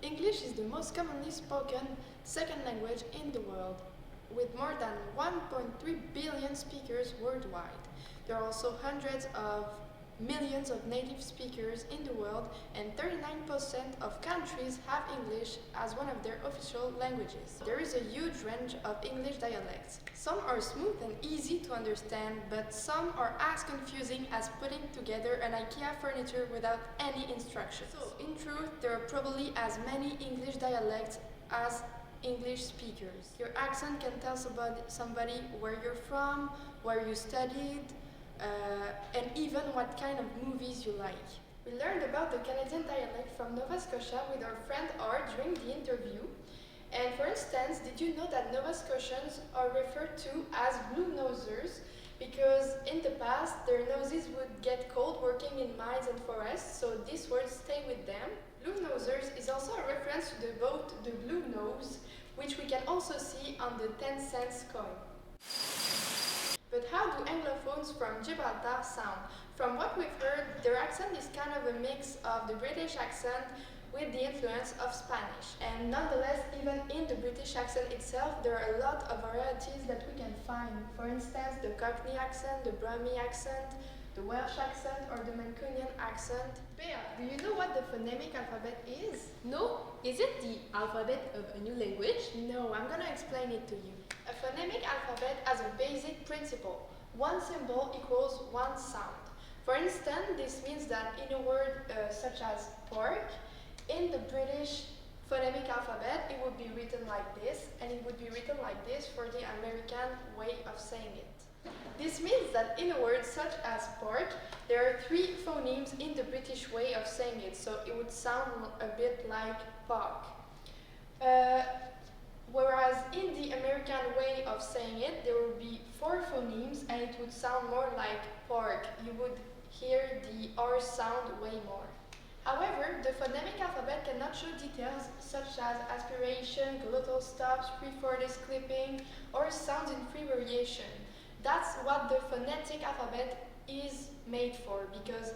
English is the most commonly spoken second language in the world, with more than 1.3 billion speakers worldwide. There are also hundreds of millions of native speakers in the world, and 39% of countries have English as one of their official languages. There is a huge range of English dialects. Some are smooth and easy to understand, but some are as confusing as putting together an IKEA furniture without any instructions. So, in truth, there are probably as many English dialects as English speakers. Your accent can tell somebody where you're from, where you studied, and even what kind of movies you like. We learned about the Canadian dialect from Nova Scotia with our friend R during the interview. And for instance, did you know that Nova Scotians are referred to as blue nosers because in the past their noses would get cold working in mines and forests, so this word stay with them. Blue nosers is also a reference to the boat the Blue Nose, which we can also see on the 10-cent coin. But how do Anglophones from Gibraltar sound? From what we've heard, their accent is kind of a mix of the British accent with the influence of Spanish. And nonetheless, even in the British accent itself, there are a lot of varieties that we can find. For instance, the Cockney accent, the Brummie accent, the Welsh accent, or the Mancunian accent. Bea, do you know what the phonemic alphabet is? No? Is it the alphabet of a new language? No, I'm gonna explain it to you. A phonemic alphabet has a basic principle. One symbol equals one sound. For instance, this means that in a word such as pork, in the British phonemic alphabet, it would be written like this, and it would be written like this for the American way of saying it. This means that in a word such as pork, there are three phonemes in the British way of saying it, so it would sound a bit like pork. Whereas in the American way of saying it, there would be four phonemes and it would sound more like pork. You would hear the R sound way more. However, the phonemic alphabet cannot show details such as aspiration, glottal stops, pre-fortis clipping, or sounds in free variation. That's what the phonetic alphabet is made for, because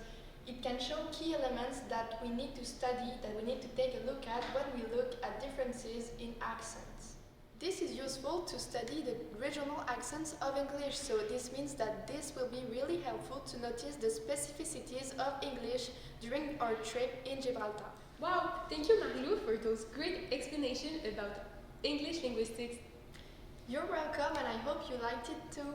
it can show key elements that we need to study, that we need to take a look at when we look at differences in accents. This is useful to study the regional accents of English, so this means that this will be really helpful to notice the specificities of English during our trip in Gibraltar. Wow, thank you Marilou for those great explanations about English linguistics. You're welcome, and I hope you liked it too.